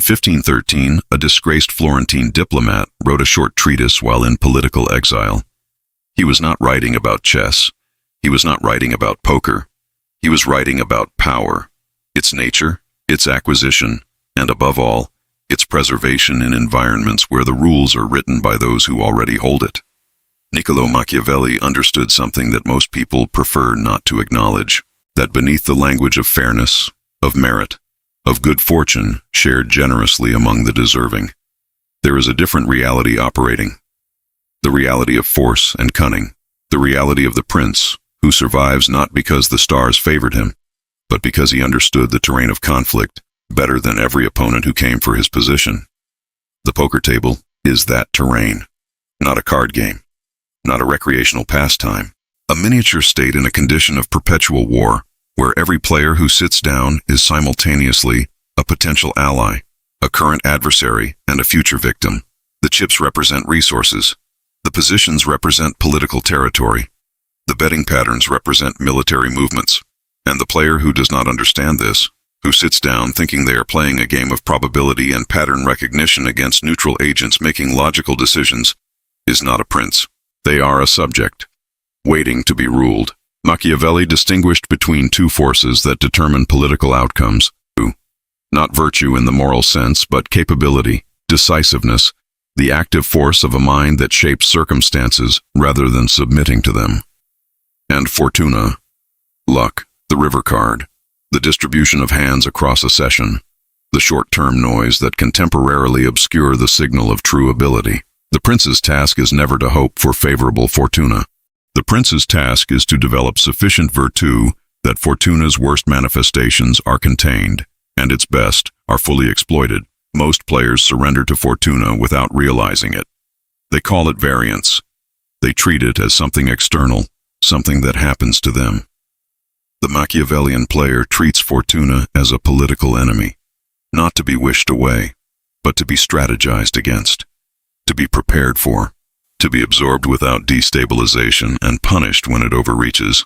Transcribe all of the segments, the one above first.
1513, a disgraced Florentine diplomat wrote a short treatise while in political exile. He was not writing about chess. He was not writing about poker. He was writing about power, its nature, its acquisition, and above all, its preservation in environments where the rules are written by those who already hold it. Niccolò Machiavelli understood something that most people prefer not to acknowledge, that beneath the language of fairness, of merit, of good fortune shared generously among the deserving, there is a different reality operating. The reality of force and cunning, the reality of the prince, who survives not because the stars favored him, but because he understood the terrain of conflict better than every opponent who came for his position. The poker table is that terrain, not a card game, not a recreational pastime, a miniature state in a condition of perpetual war, where every player who sits down is simultaneously a potential ally, a current adversary, and a future victim. The chips represent resources. The positions represent political territory. The betting patterns represent military movements. And the player who does not understand this, who sits down thinking they are playing a game of probability and pattern recognition against neutral agents making logical decisions, is not a prince. They are a subject, waiting to be ruled. Machiavelli distinguished between two forces that determine political outcomes: not virtue in the moral sense, but capability, decisiveness, the active force of a mind that shapes circumstances rather than submitting to them; and Fortuna, luck, the river card, the distribution of hands across a session, the short-term noise that can temporarily obscure the signal of true ability. The prince's task is never to hope for favorable Fortuna. The prince's task is to develop sufficient Virtù that Fortuna's worst manifestations are contained, and its best are fully exploited. Most players surrender to Fortuna without realizing it. They call it variance. They treat it as something external, something that happens to them. The Machiavellian player treats Fortuna as a political enemy, not to be wished away, but to be strategized against, to be prepared for, to be absorbed without destabilization and punished when it overreaches.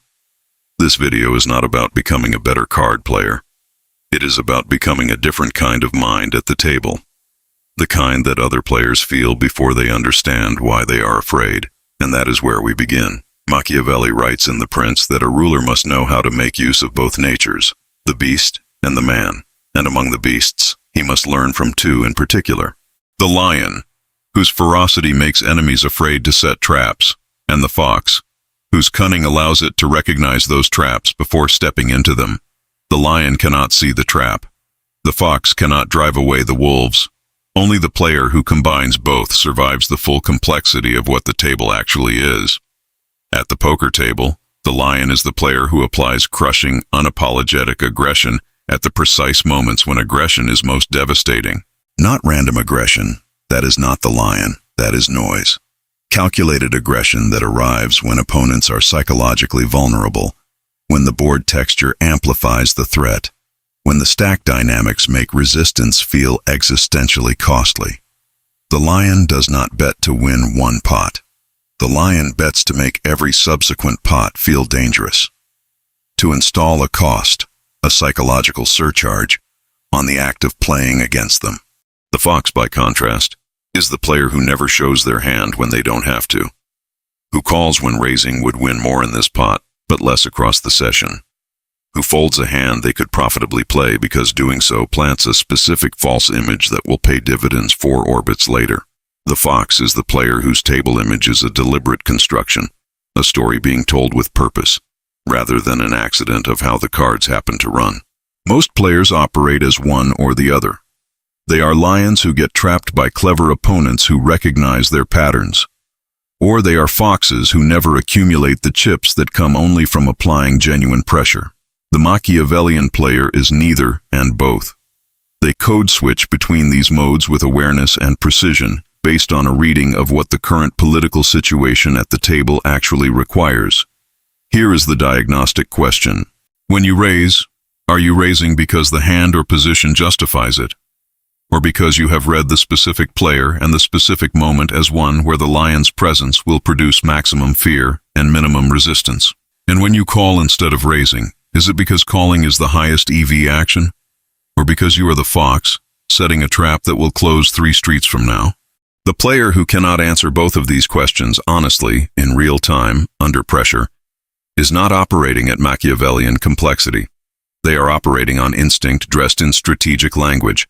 This video is not about becoming a better card player. It is about becoming a different kind of mind at the table, the kind that other players feel before they understand why they are afraid, and that is where we begin. Machiavelli writes in The Prince that a ruler must know how to make use of both natures, the beast and the man, and among the beasts, he must learn from two in particular: the lion, whose ferocity makes enemies afraid to set traps, and the fox, whose cunning allows it to recognize those traps before stepping into them. The lion cannot see the trap. The fox cannot drive away the wolves. Only the player who combines both survives the full complexity of what the table actually is. At the poker table, the lion is the player who applies crushing, unapologetic aggression at the precise moments when aggression is most devastating. Not random aggression. That is not the lion. That is noise. Calculated aggression that arrives when opponents are psychologically vulnerable, when the board texture amplifies the threat, when the stack dynamics make resistance feel existentially costly. The lion does not bet to win one pot. The lion bets to make every subsequent pot feel dangerous, to install a cost, a psychological surcharge, on the act of playing against them. The fox, by contrast, is the player who never shows their hand when they don't have to, who calls when raising would win more in this pot, but less across the session, who folds a hand they could profitably play because doing so plants a specific false image that will pay dividends 4 orbits later. The fox is the player whose table image is a deliberate construction, a story being told with purpose, rather than an accident of how the cards happen to run. Most players operate as one or the other. They are lions who get trapped by clever opponents who recognize their patterns, or they are foxes who never accumulate the chips that come only from applying genuine pressure. The Machiavellian player is neither and both. They code switch between these modes with awareness and precision, based on a reading of what the current political situation at the table actually requires. Here is the diagnostic question. When you raise, are you raising because the hand or position justifies it, or because you have read the specific player and the specific moment as one where the lion's presence will produce maximum fear and minimum resistance? And when you call instead of raising, is it because calling is the highest EV action, or because you are the fox setting a trap that will close 3 streets from now? The player who cannot answer both of these questions honestly, in real time, under pressure, is not operating at Machiavellian complexity. They are operating on instinct dressed in strategic language.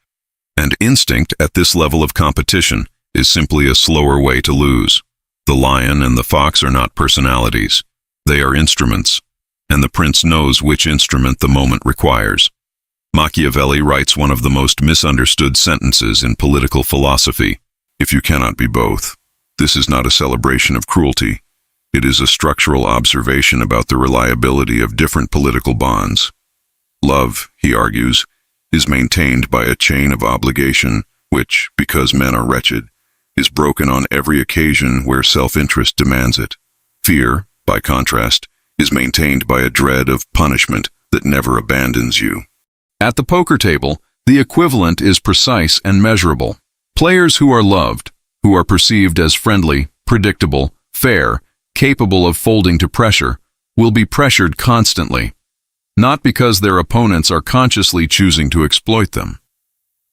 And instinct at this level of competition is simply a slower way to lose. The lion and the fox are not personalities. They are instruments, and the prince knows which instrument the moment requires. Machiavelli writes one of the most misunderstood sentences in political philosophy: if you cannot be both, this is not a celebration of cruelty. It is a structural observation about the reliability of different political bonds. Love, he argues, is maintained by a chain of obligation which, because men are wretched, is broken on every occasion where self-interest demands it. Fear, by contrast, is maintained by a dread of punishment that never abandons you. At the poker table, the equivalent is precise and measurable. Players who are loved, who are perceived as friendly, predictable, fair, capable of folding to pressure, will be pressured constantly. Not because their opponents are consciously choosing to exploit them,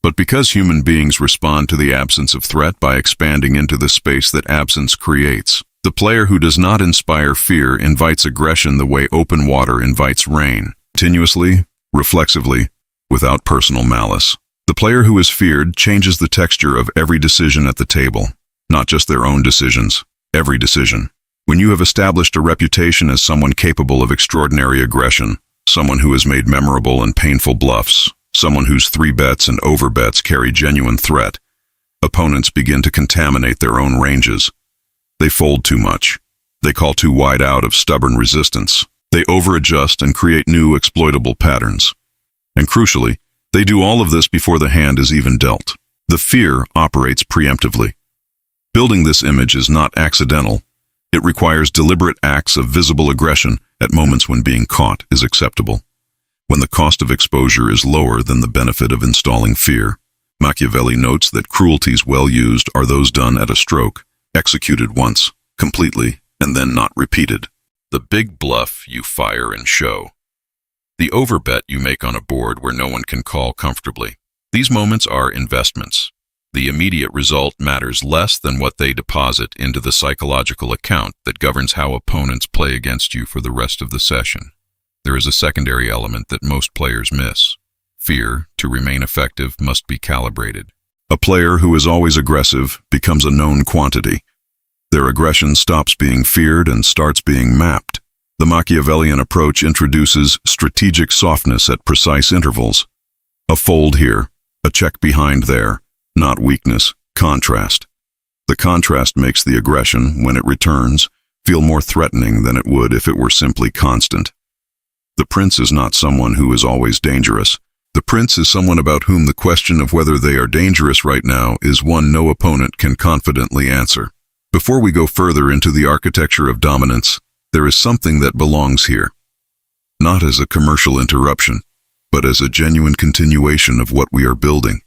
but because human beings respond to the absence of threat by expanding into the space that absence creates. The player who does not inspire fear invites aggression the way open water invites rain, continuously, reflexively, without personal malice. The player who is feared changes the texture of every decision at the table, not just their own decisions, every decision. When you have established a reputation as someone capable of extraordinary aggression, someone who has made memorable and painful bluffs, someone whose 3 bets and overbets carry genuine threat, opponents begin to contaminate their own ranges. They fold too much. They call too wide out of stubborn resistance. They over-adjust and create new exploitable patterns. And crucially, they do all of this before the hand is even dealt. The fear operates preemptively. Building this image is not accidental. It requires deliberate acts of visible aggression at moments when being caught is acceptable, when the cost of exposure is lower than the benefit of installing fear. Machiavelli notes that cruelties well used are those done at a stroke, executed once, completely, and then not repeated. The big bluff you fire and show. The overbet you make on a board where no one can call comfortably. These moments are investments. The immediate result matters less than what they deposit into the psychological account that governs how opponents play against you for the rest of the session. There is a secondary element that most players miss. Fear, to remain effective, must be calibrated. A player who is always aggressive becomes a known quantity. Their aggression stops being feared and starts being mapped. The Machiavellian approach introduces strategic softness at precise intervals. A fold here, a check behind there. Not weakness, contrast. The contrast makes the aggression, when it returns, feel more threatening than it would if it were simply constant. The prince is not someone who is always dangerous. The prince is someone about whom the question of whether they are dangerous right now is one no opponent can confidently answer. Before we go further into the architecture of dominance, there is something that belongs here. Not as a commercial interruption, but as a genuine continuation of what we are building.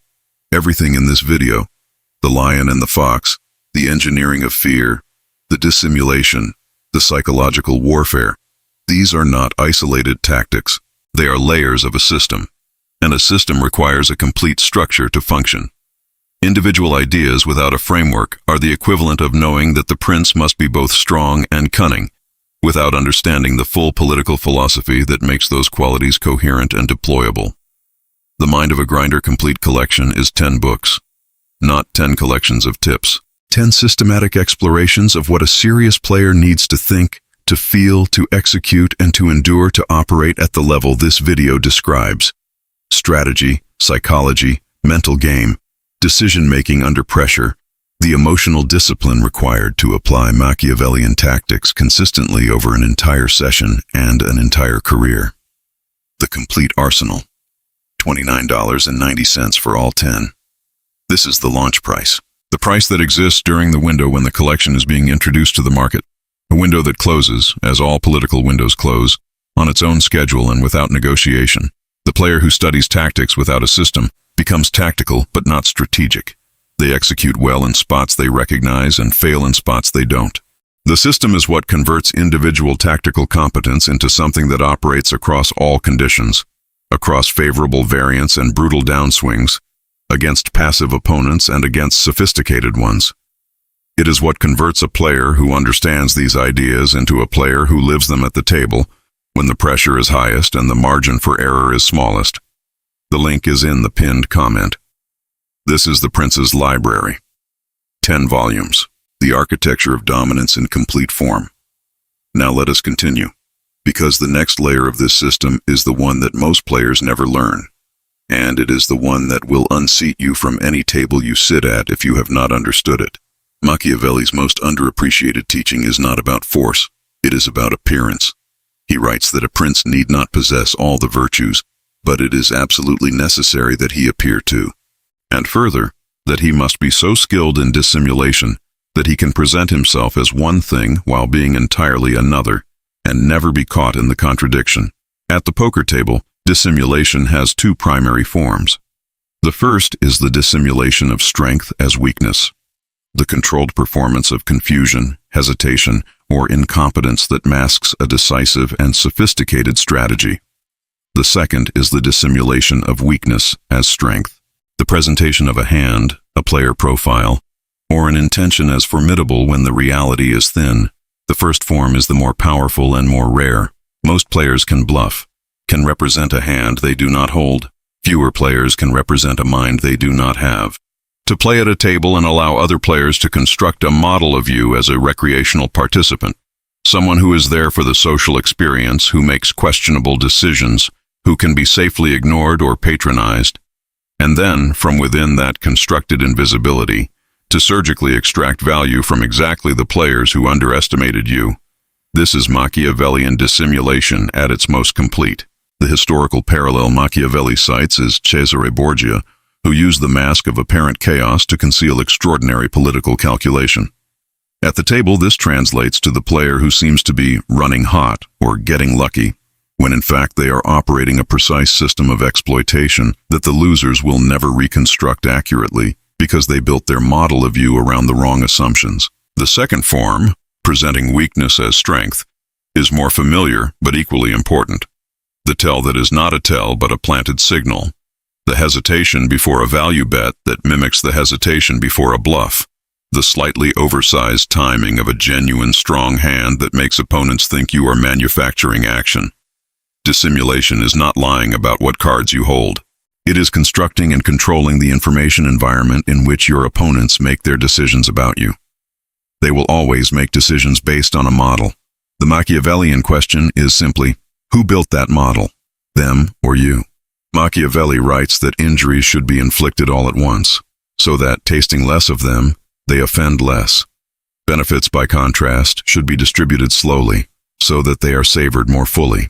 Everything in this video, the lion and the fox, the engineering of fear, the dissimulation, the psychological warfare, these are not isolated tactics. They are layers of a system, and a system requires a complete structure to function. Individual ideas without a framework are the equivalent of knowing that the prince must be both strong and cunning, without understanding the full political philosophy that makes those qualities coherent and deployable. The Mind of a Grinder complete collection is 10 books, not 10 collections of tips. 10 systematic explorations of what a serious player needs to think, to feel, to execute, and to endure to operate at the level this video describes. Strategy, psychology, mental game, decision-making under pressure, the emotional discipline required to apply Machiavellian tactics consistently over an entire session and an entire career. The complete arsenal. $29.90 for all 10. This is the launch price. The price that exists during the window when the collection is being introduced to the market. A window that closes, as all political windows close, on its own schedule and without negotiation. The player who studies tactics without a system becomes tactical but not strategic. They execute well in spots they recognize and fail in spots they don't. The system is what converts individual tactical competence into something that operates across all conditions, across favorable variance and brutal downswings, against passive opponents and against sophisticated ones. It is what converts a player who understands these ideas into a player who lives them at the table when the pressure is highest and the margin for error is smallest. The link is in the pinned comment. This is the Prince's Library. 10 volumes. The Architecture of Dominance in complete form. Now let us continue, because the next layer of this system is the one that most players never learn, and it is the one that will unseat you from any table you sit at if you have not understood it. Machiavelli's most underappreciated teaching is not about force, it is about appearance. He writes that a prince need not possess all the virtues, but it is absolutely necessary that he appear to. And further, that he must be so skilled in dissimulation that he can present himself as one thing while being entirely another, and never be caught in the contradiction. At the poker table, dissimulation has two primary forms. The first is the dissimulation of strength as weakness, the controlled performance of confusion, hesitation, or incompetence that masks a decisive and sophisticated strategy. The second is the dissimulation of weakness as strength, the presentation of a hand, a player profile, or an intention as formidable when the reality is thin. The first form is the more powerful and more rare. Most players can bluff, can represent a hand they do not hold. Fewer players can represent a mind they do not have. To play at a table and allow other players to construct a model of you as a recreational participant, someone who is there for the social experience, who makes questionable decisions, who can be safely ignored or patronized, and then, from within that constructed invisibility, to surgically extract value from exactly the players who underestimated you. This is Machiavellian dissimulation at its most complete. The historical parallel Machiavelli cites is Cesare Borgia, who used the mask of apparent chaos to conceal extraordinary political calculation. At the table, this translates to the player who seems to be running hot or getting lucky, when in fact they are operating a precise system of exploitation that the losers will never reconstruct accurately because they built their model of you around the wrong assumptions. The second form, presenting weakness as strength, is more familiar but equally important. The tell that is not a tell but a planted signal. The hesitation before a value bet that mimics the hesitation before a bluff. The slightly oversized timing of a genuine strong hand that makes opponents think you are manufacturing action. Dissimulation is not lying about what cards you hold. It is constructing and controlling the information environment in which your opponents make their decisions about you. They will always make decisions based on a model. The Machiavellian question is simply, who built that model, them or you? Machiavelli writes that injuries should be inflicted all at once, so that, tasting less of them, they offend less. Benefits, by contrast, should be distributed slowly, so that they are savored more fully.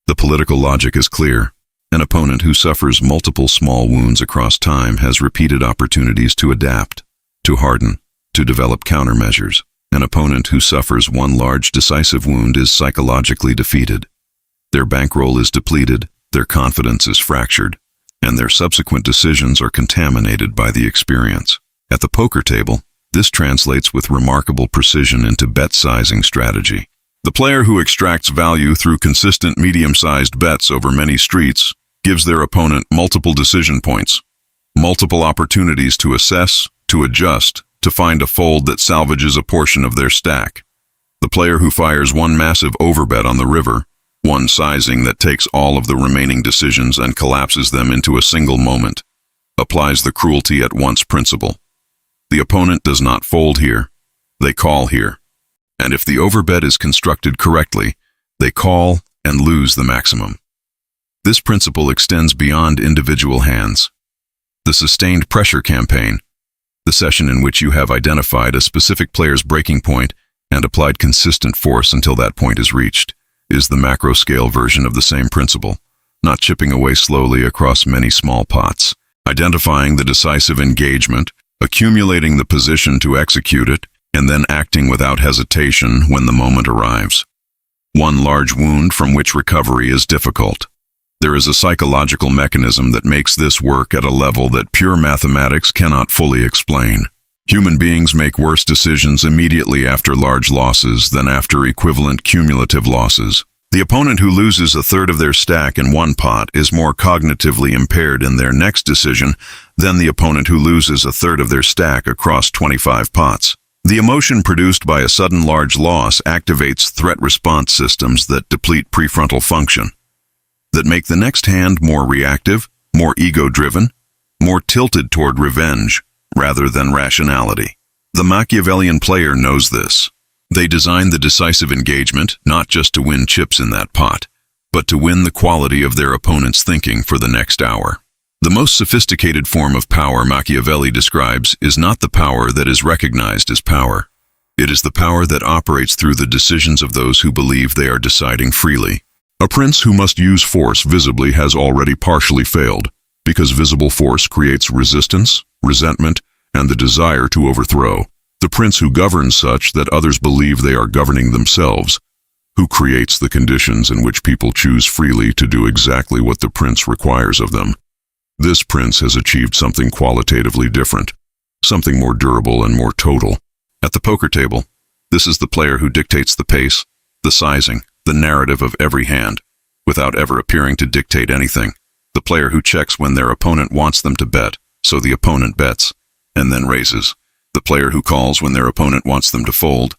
The political logic is clear. An opponent who suffers multiple small wounds across time has repeated opportunities to adapt, to harden, to develop countermeasures. An opponent who suffers one large decisive wound is psychologically defeated. Their bankroll is depleted, their confidence is fractured, and their subsequent decisions are contaminated by the experience. At the poker table, this translates with remarkable precision into bet-sizing strategy. The player who extracts value through consistent medium-sized bets over many streets gives their opponent multiple decision points, multiple opportunities to assess, to adjust, to find a fold that salvages a portion of their stack. The player who fires one massive overbet on the river, one sizing that takes all of the remaining decisions and collapses them into a single moment, applies the cruelty at once principle. The opponent does not fold here, they call here. And if the overbet is constructed correctly, they call and lose the maximum. This principle extends beyond individual hands. The sustained pressure campaign, the session in which you have identified a specific player's breaking point and applied consistent force until that point is reached, is the macro-scale version of the same principle, not chipping away slowly across many small pots, identifying the decisive engagement, accumulating the position to execute it, and then acting without hesitation when the moment arrives. One large wound from which recovery is difficult. There is a psychological mechanism that makes this work at a level that pure mathematics cannot fully explain. Human beings make worse decisions immediately after large losses than after equivalent cumulative losses. The opponent who loses a third of their stack in one pot is more cognitively impaired in their next decision than the opponent who loses a third of their stack across 25 pots. The emotion produced by a sudden large loss activates threat response systems that deplete prefrontal function, that make the next hand more reactive, more ego-driven, more tilted toward revenge rather than rationality. The Machiavellian player knows this. They design the decisive engagement not just to win chips in that pot, but to win the quality of their opponent's thinking for the next hour. The most sophisticated form of power Machiavelli describes is not the power that is recognized as power. It is the power that operates through the decisions of those who believe they are deciding freely. A prince who must use force visibly has already partially failed, because visible force creates resistance, resentment, and the desire to overthrow. The prince who governs such that others believe they are governing themselves, who creates the conditions in which people choose freely to do exactly what the prince requires of them. This prince has achieved something qualitatively different, something more durable and more total. At the poker table, this is the player who dictates the pace, the sizing, the narrative of every hand, without ever appearing to dictate anything. The player who checks when their opponent wants them to bet, so the opponent bets, and then raises. The player who calls when their opponent wants them to fold,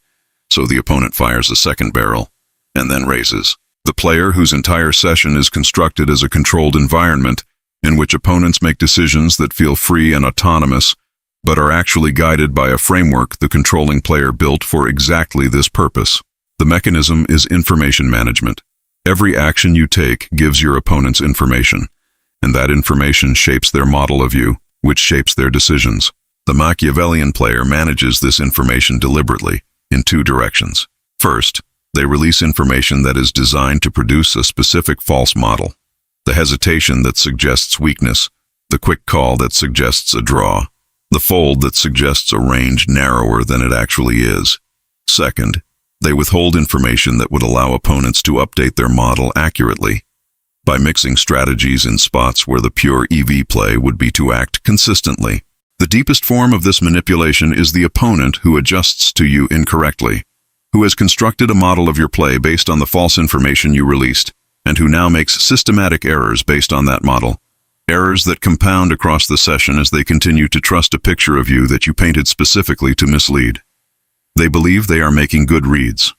so the opponent fires a second barrel, and then raises. The player whose entire session is constructed as a controlled environment in which opponents make decisions that feel free and autonomous, but are actually guided by a framework the controlling player built for exactly this purpose. The mechanism is information management. Every action you take gives your opponents information, and that information shapes their model of you, which shapes their decisions. The Machiavellian player manages this information deliberately, in two directions. First, they release information that is designed to produce a specific false model. The hesitation that suggests weakness, the quick call that suggests a draw, the fold that suggests a range narrower than it actually is. Second, they withhold information that would allow opponents to update their model accurately, by mixing strategies in spots where the pure EV play would be to act consistently. The deepest form of this manipulation is the opponent who adjusts to you incorrectly, who has constructed a model of your play based on the false information you released, and who now makes systematic errors based on that model. Errors that compound across the session as they continue to trust a picture of you that you painted specifically to mislead. They believe they are making good reads.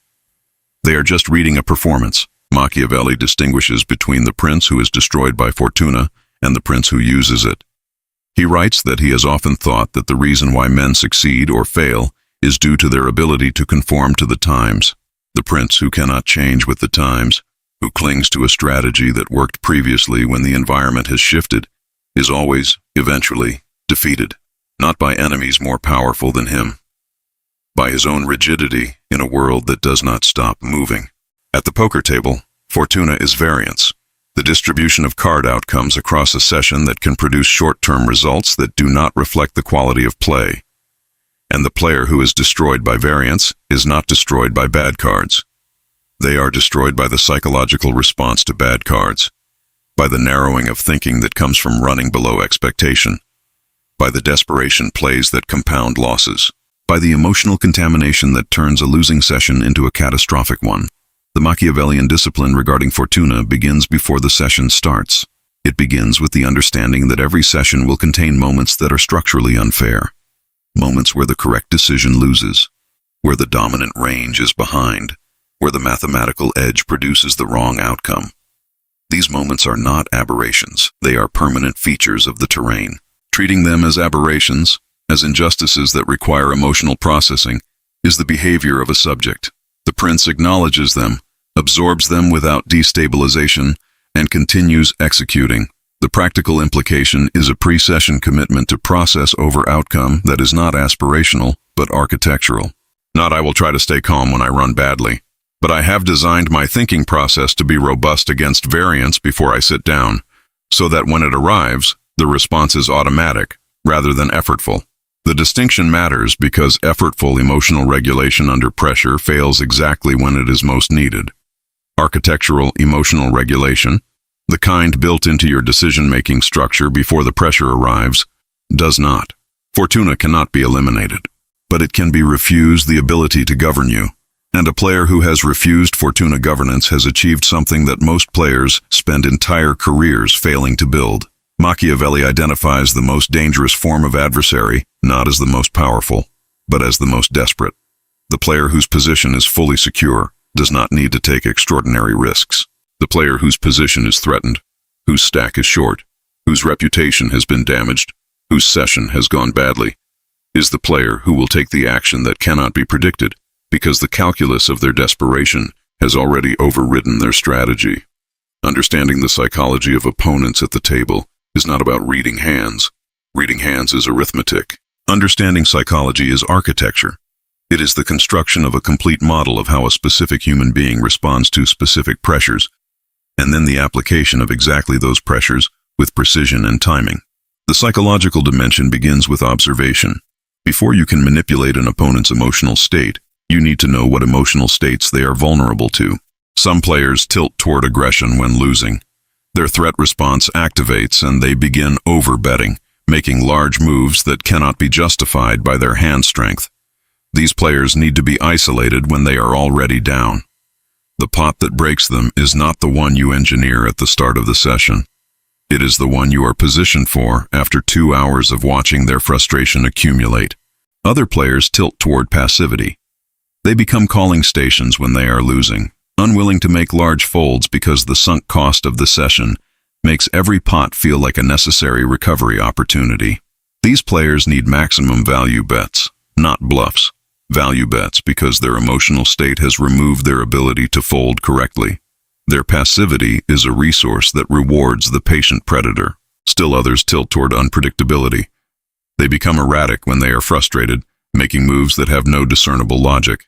They are just reading a performance. Machiavelli distinguishes between the prince who is destroyed by Fortuna and the prince who uses it. He writes that he has often thought that the reason why men succeed or fail is due to their ability to conform to the times. The prince who cannot change with the times, who clings to a strategy that worked previously when the environment has shifted, is always, eventually, defeated, not by enemies more powerful than him, by his own rigidity in a world that does not stop moving. At the poker table, Fortuna is variance, the distribution of card outcomes across a session that can produce short-term results that do not reflect the quality of play. And the player who is destroyed by variance is not destroyed by bad cards. They are destroyed by the psychological response to bad cards, by the narrowing of thinking that comes from running below expectation, by the desperation plays that compound losses, by the emotional contamination that turns a losing session into a catastrophic one. The Machiavellian discipline regarding Fortuna begins before the session starts. It begins with the understanding that every session will contain moments that are structurally unfair, moments where the correct decision loses, where the dominant range is behind, where the mathematical edge produces the wrong outcome. These moments are not aberrations, they are permanent features of the terrain. Treating them as aberrations, as injustices that require emotional processing, is the behavior of a subject. The prince acknowledges them, absorbs them without destabilization, and continues executing. The practical implication is a pre-session commitment to process over outcome that is not aspirational, but architectural. Not I will try to stay calm when I run badly, but I have designed my thinking process to be robust against variance before I sit down, so that when it arrives, the response is automatic, rather than effortful. The distinction matters because effortful emotional regulation under pressure fails exactly when it is most needed. Architectural emotional regulation, the kind built into your decision-making structure before the pressure arrives, does not. Fortuna cannot be eliminated, but it can be refused the ability to govern you, And a player who has refused Fortuna governance has achieved something that most players spend entire careers failing to build. Machiavelli identifies the most dangerous form of adversary not as the most powerful, but as the most desperate. The player whose position is fully secure does not need to take extraordinary risks. The player whose position is threatened, whose stack is short, whose reputation has been damaged, whose session has gone badly, is the player who will take the action that cannot be predicted because the calculus of their desperation has already overridden their strategy. Understanding the psychology of opponents at the table is not about reading hands. Reading hands is arithmetic. Understanding psychology is architecture. It is the construction of a complete model of how a specific human being responds to specific pressures, and then the application of exactly those pressures with precision and timing. The psychological dimension begins with observation. Before you can manipulate an opponent's emotional state, you need to know what emotional states they are vulnerable to. Some players tilt toward aggression when losing. Their threat response activates and they begin over-betting, making large moves that cannot be justified by their hand strength. These players need to be isolated when they are already down. The pot that breaks them is not the one you engineer at the start of the session. It is the one you are positioned for after 2 hours of watching their frustration accumulate. Other players tilt toward passivity. They become calling stations when they are losing, unwilling to make large folds because the sunk cost of the session makes every pot feel like a necessary recovery opportunity. These players need maximum value bets, not bluffs. Value bets because their emotional state has removed their ability to fold correctly. Their passivity is a resource that rewards the patient predator. Still others tilt toward unpredictability. They become erratic when they are frustrated, making moves that have no discernible logic.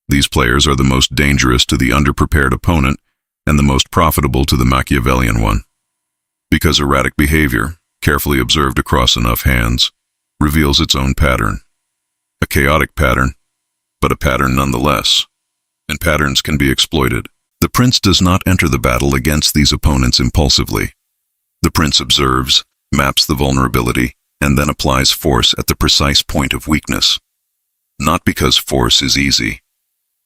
These players are the most dangerous to the underprepared opponent and the most profitable to the Machiavellian one. Because erratic behavior, carefully observed across enough hands, reveals its own pattern. A chaotic pattern, but a pattern nonetheless. And patterns can be exploited. The prince does not enter the battle against these opponents impulsively. The prince observes, maps the vulnerability, and then applies force at the precise point of weakness. Not because force is easy,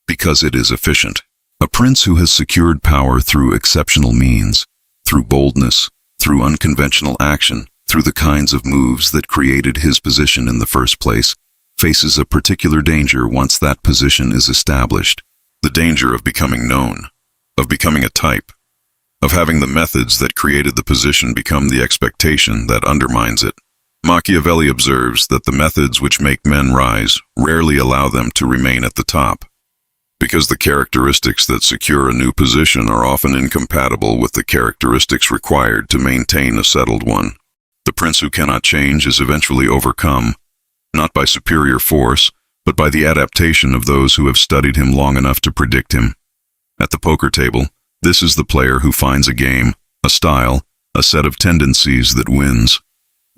because it is efficient. A prince who has secured power through exceptional means, through boldness, through unconventional action, through the kinds of moves that created his position in the first place, faces a particular danger once that position is established. The danger of becoming known, of becoming a type, of having the methods that created the position become the expectation that undermines it. Machiavelli observes that the methods which make men rise rarely allow them to remain at the top, because the characteristics that secure a new position are often incompatible with the characteristics required to maintain a settled one. The prince who cannot change is eventually overcome, not by superior force, but by the adaptation of those who have studied him long enough to predict him. At the poker table, this is the player who finds a game, a style, a set of tendencies that wins,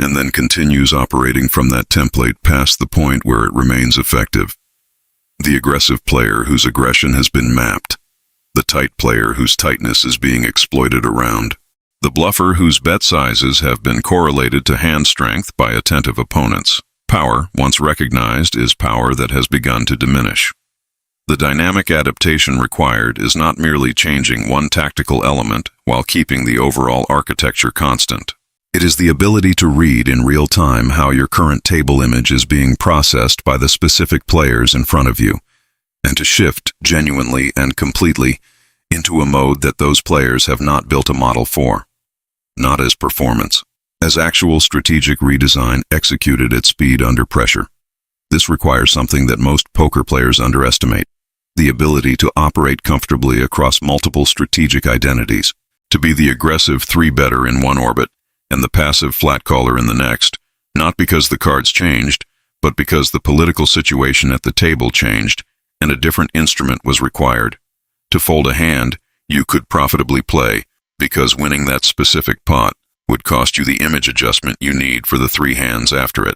and then continues operating from that template past the point where it remains effective. The aggressive player whose aggression has been mapped, the tight player whose tightness is being exploited around, the bluffer whose bet sizes have been correlated to hand strength by attentive opponents. Power, once recognized, is power that has begun to diminish. The dynamic adaptation required is not merely changing one tactical element while keeping the overall architecture constant. It is the ability to read in real time how your current table image is being processed by the specific players in front of you, and to shift genuinely and completely into a mode that those players have not built a model for. Not as performance, as actual strategic redesign executed at speed under pressure. This requires something that most poker players underestimate: the ability to operate comfortably across multiple strategic identities, to be the aggressive three-better in one orbit and the passive flat caller in the next, not because the cards changed, but because the political situation at the table changed and a different instrument was required. To fold a hand, you could profitably play, because winning that specific pot would cost you the image adjustment you need for the 3 hands after it.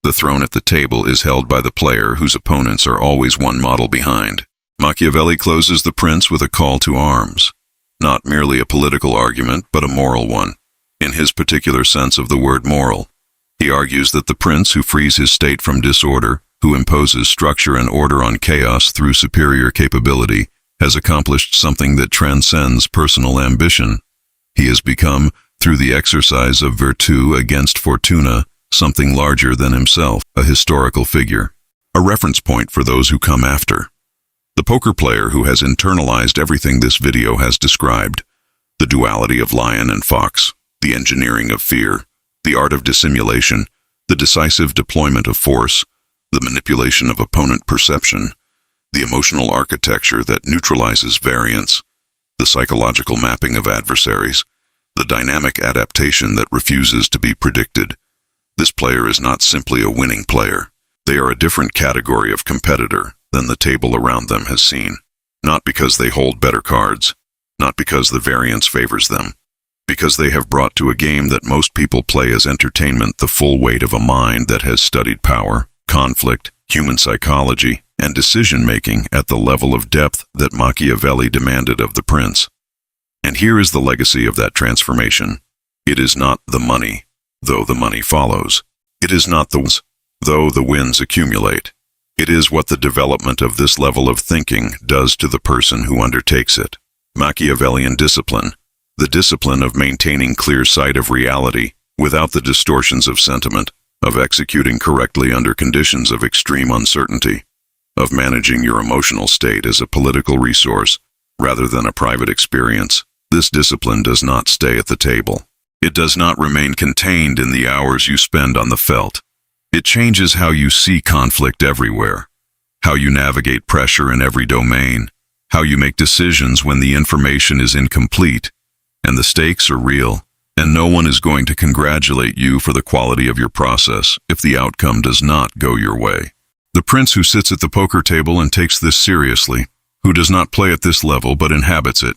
The throne at the table is held by the player whose opponents are always one model behind. Machiavelli closes the prince with a call to arms. Not merely a political argument, but a moral one. In his particular sense of the word moral, he argues that the prince who frees his state from disorder who imposes structure and order on chaos through superior capability, has accomplished something that transcends personal ambition. He has become, through the exercise of Virtù against Fortuna, something larger than himself, a historical figure, a reference point for those who come after. The poker player who has internalized everything this video has described, the duality of lion and fox, the engineering of fear, the art of dissimulation, the decisive deployment of force, the manipulation of opponent perception, the emotional architecture that neutralizes variance, the psychological mapping of adversaries, the dynamic adaptation that refuses to be predicted. This player is not simply a winning player. They are a different category of competitor than the table around them has seen, not because they hold better cards, not because the variance favors them, because they have brought to a game that most people play as entertainment the full weight of a mind that has studied power, conflict, human psychology, and decision-making at the level of depth that Machiavelli demanded of the prince. And here is the legacy of that transformation. It is not the money, though the money follows. It is not the wins, though the wins accumulate. It is what the development of this level of thinking does to the person who undertakes it. Machiavellian discipline, the discipline of maintaining clear sight of reality without the distortions of sentiment, of executing correctly under conditions of extreme uncertainty, of managing your emotional state as a political resource rather than a private experience. This discipline does not stay at the table. It does not remain contained in the hours you spend on the felt. It changes how you see conflict everywhere, how you navigate pressure in every domain, how you make decisions when the information is incomplete, and the stakes are real, and no one is going to congratulate you for the quality of your process if the outcome does not go your way. The prince who sits at the poker table and takes this seriously, who does not play at this level but inhabits it,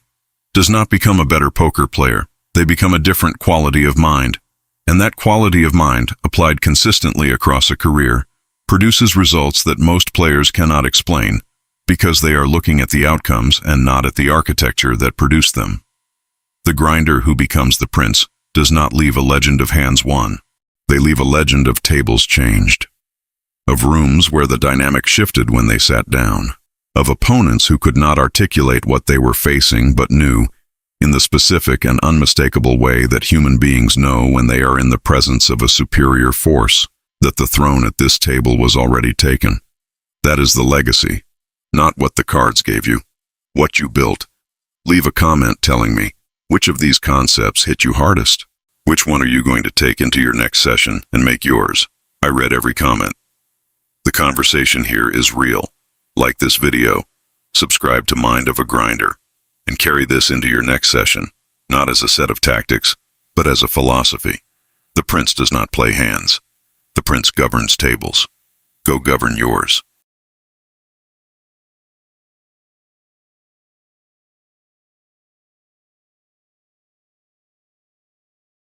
does not become a better poker player. They become a different quality of mind. And that quality of mind, applied consistently across a career, produces results that most players cannot explain, because they are looking at the outcomes and not at the architecture that produced them. The grinder who becomes the prince does not leave a legend of hands won. They leave a legend of tables changed, of rooms where the dynamic shifted when they sat down, of opponents who could not articulate what they were facing but knew, in the specific and unmistakable way that human beings know when they are in the presence of a superior force, that the throne at this table was already taken. That is the legacy, not what the cards gave you, what you built. Leave a comment telling me, which of these concepts hit you hardest? Which one are you going to take into your next session and make yours? I read every comment. The conversation here is real. Like this video, subscribe to Mind of a Grinder, and carry this into your next session, not as a set of tactics, but as a philosophy. The prince does not play hands. The prince governs tables. Go govern yours.